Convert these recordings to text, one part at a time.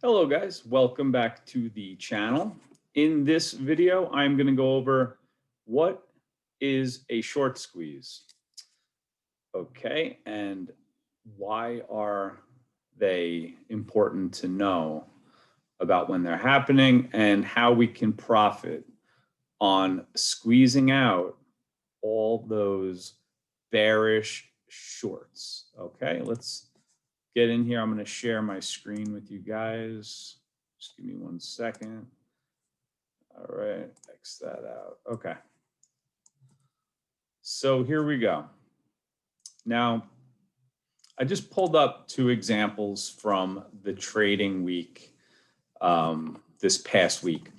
Hello guys, welcome back to the channel. In this video, I'm going to go over what is a short squeeze. Okay, and why are they important to know about when they're happening and how we can profit on squeezing out all those bearish shorts. Okay, let's get in here. I'm going to share my screen with you guys. Just give me 1 second. All right, X that out. Okay. So here we go. Now, I just pulled up 2 examples from the trading week this past week.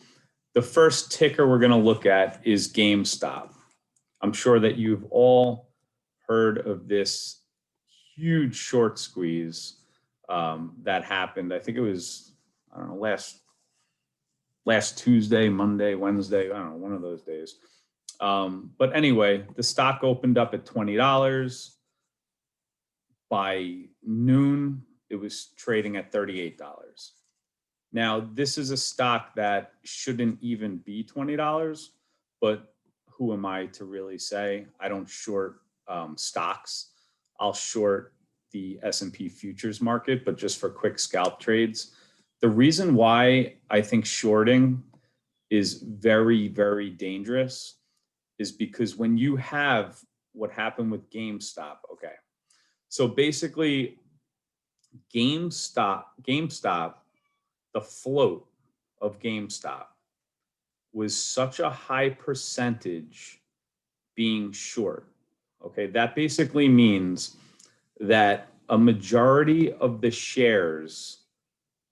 The first ticker we're going to look at is GameStop. I'm sure that you've all heard of this huge short squeeze that happened. I think it was, I don't know, last Tuesday, Monday, Wednesday, I don't know, one of those days. But anyway, the stock opened up at $20. By noon, it was trading at $38. Now, this is a stock that shouldn't even be $20, but who am I to really say? I don't short stocks. I'll short the S&P futures market, but just for quick scalp trades. The reason why I think shorting is very, very dangerous is because when you have what happened with GameStop, okay. So basically, GameStop, the float of GameStop was such a high percentage being short. Okay, that basically means that a majority of the shares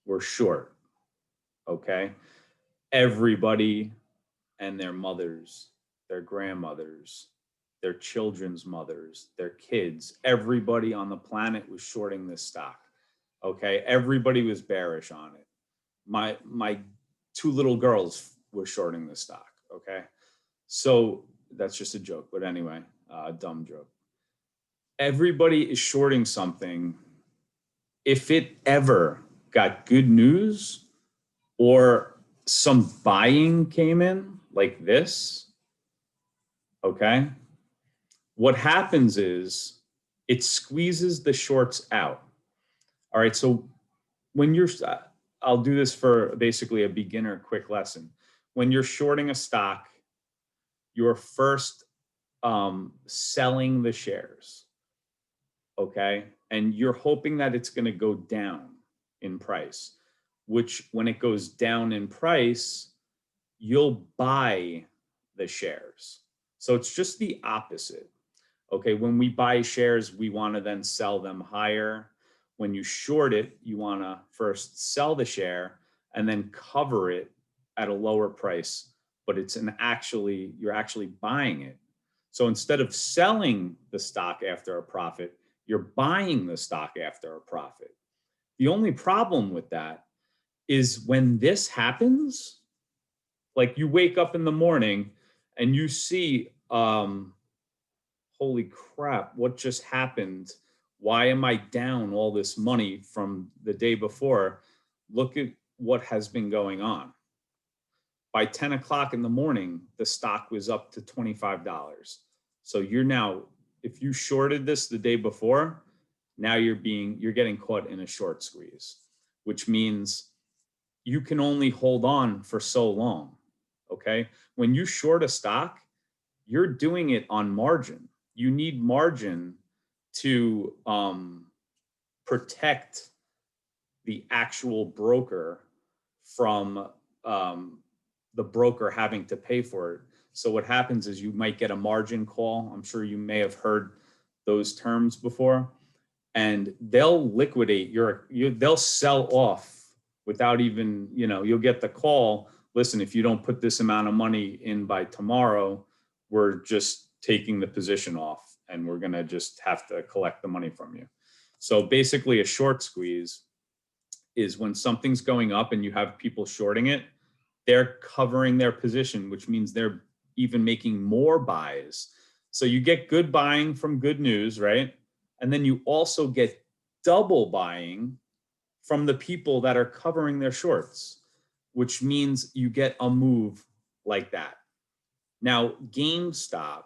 were short. Okay, everybody and their mothers, their grandmothers, their children's mothers, their kids, everybody on the planet was shorting this stock. Okay, everybody was bearish on it. My 2 little girls were shorting this stock. Okay, so that's just a joke, but anyway, a dumb joke. Everybody is shorting something. If it ever got good news or some buying came in like this, okay, what happens is it squeezes the shorts out. All right, so when you're, I'll do this for basically a beginner quick lesson. When you're shorting a stock, you're first selling the shares, okay? And you're hoping that it's going to go down in price, which when it goes down in price, you'll buy the shares. So it's just the opposite. Okay, when we buy shares, we want to then sell them higher. When you short it, you want to first sell the share and then cover it at a lower price, but you're actually buying it. So instead of selling the stock after a profit, you're buying the stock after a profit. The only problem with that is when this happens, like you wake up in the morning and you see, holy crap, what just happened? Why am I down all this money from the day before? Look at what has been going on. By 10 o'clock in the morning, the stock was up to $25. So you're now, if you shorted this the day before, now you're getting caught in a short squeeze, which means you can only hold on for so long. Okay. When you short a stock, you're doing it on margin. You need margin to protect the actual broker from the broker having to pay for it. So what happens is you might get a margin call. I'm sure you may have heard those terms before, and they'll liquidate they'll sell off without even, you'll get the call. Listen, if you don't put this amount of money in by tomorrow, we're just taking the position off and we're going to just have to collect the money from you. So basically a short squeeze is when something's going up and you have people shorting it, they're covering their position, which means they're even making more buys. So you get good buying from good news, right? And then you also get double buying from the people that are covering their shorts, which means you get a move like that. Now, GameStop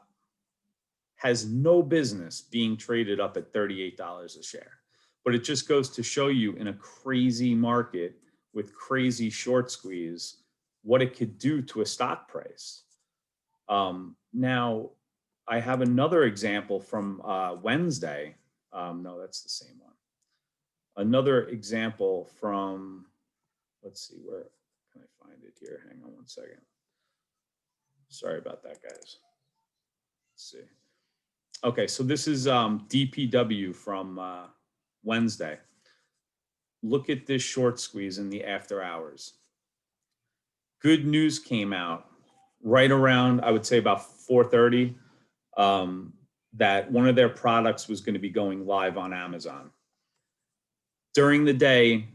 has no business being traded up at $38 a share, but it just goes to show you in a crazy market with crazy short squeeze, what it could do to a stock price. Now, I have another example from Wednesday. No, that's the same one. Another example from, let's see, where can I find it here? Hang on one second. Sorry about that, guys. Let's see. Okay, so this is DPW from Wednesday. Look at this short squeeze in the after hours. Good news came out right around, I would say about 4:30, that one of their products was going to be going live on Amazon. During the day,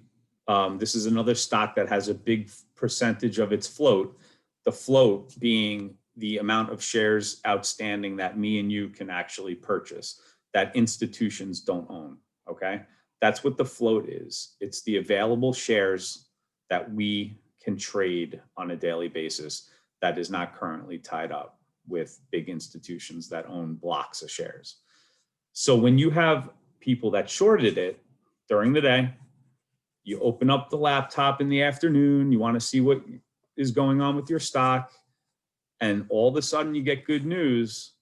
this is another stock that has a big percentage of its float, the float being the amount of shares outstanding that me and you can actually purchase, that institutions don't own, okay? That's what the float is. It's the available shares that we can trade on a daily basis that is not currently tied up with big institutions that own blocks of shares. So when you have people that shorted it during the day, you open up the laptop in the afternoon, you want to see what is going on with your stock, and all of a sudden you get good news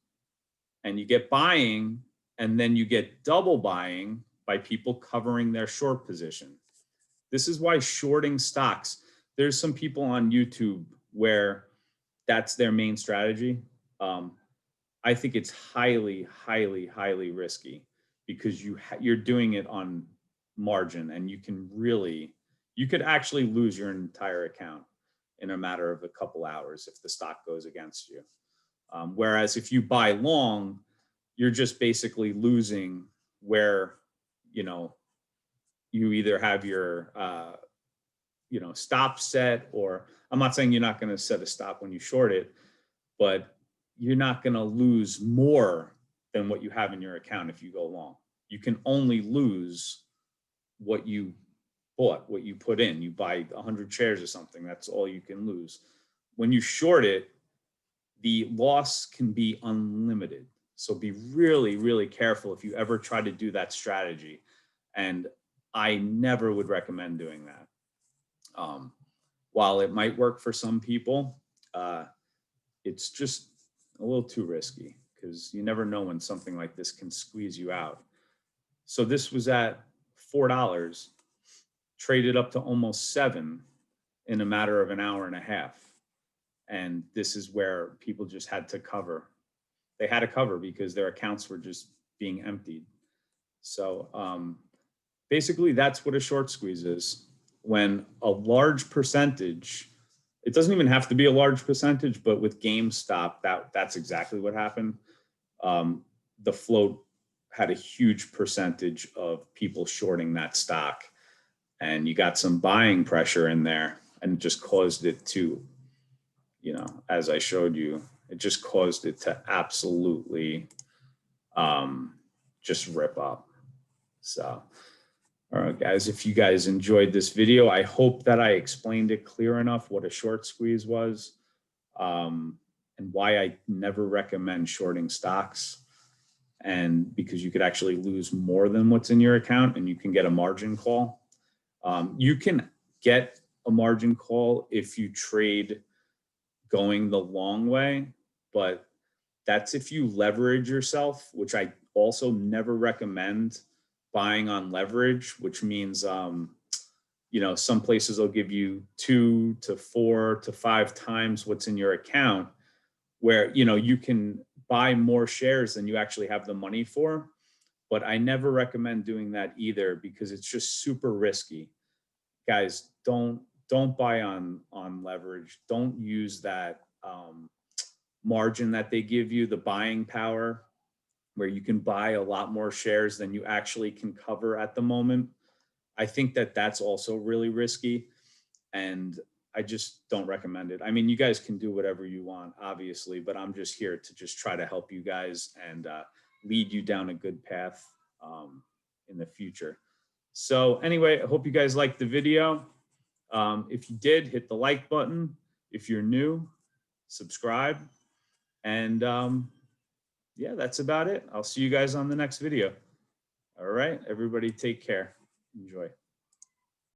and you get buying, and then you get double buying by people covering their short position. This is why shorting stocks, there's some people on YouTube where that's their main strategy. I think it's highly, highly, highly risky because you're doing it on margin, and you could actually lose your entire account in a matter of a couple hours if the stock goes against you. Whereas if you buy long, you're just basically losing where, you either have your, stop set, or I'm not saying you're not going to set a stop when you short it, but you're not going to lose more than what you have in your account if you go long. You can only lose what you bought, what you put in. You buy 100 shares or something, that's all you can lose. When you short it, the loss can be unlimited. So be really, really careful if you ever try to do that strategy. And I never would recommend doing that. While it might work for some people, it's just a little too risky because you never know when something like this can squeeze you out. So this was at $4, traded up to almost $7 in a matter of an hour and a half. And this is where people just had to cover. They had to cover because their accounts were just being emptied. So basically that's what a short squeeze is. When a large percentage, it doesn't even have to be a large percentage, but with GameStop, that's exactly what happened. The float had a huge percentage of people shorting that stock, and you got some buying pressure in there, and it just caused it to, as I showed you, it just caused it to absolutely just rip up. So, all right, guys, if you guys enjoyed this video, I hope that I explained it clear enough what a short squeeze was, and why I never recommend shorting stocks. And because you could actually lose more than what's in your account, and you can get a margin call. You can get a margin call if you trade going the long way, but that's if you leverage yourself, which I also never recommend buying on leverage, which means, some places will give you 2 to 4 to 5 times what's in your account, where, you can buy more shares than you actually have the money for. But I never recommend doing that either because it's just super risky. Guys, don't buy on leverage. Don't use that margin that they give you, the buying power, where you can buy a lot more shares than you actually can cover at the moment. I think that that's also really risky, and I just don't recommend it. I mean, you guys can do whatever you want, obviously, but I'm just here to just try to help you guys and lead you down a good path in the future. So anyway, I hope you guys liked the video. If you did, hit the like button. If you're new, subscribe. And yeah, that's about it. I'll see you guys on the next video. All right, everybody take care. Enjoy.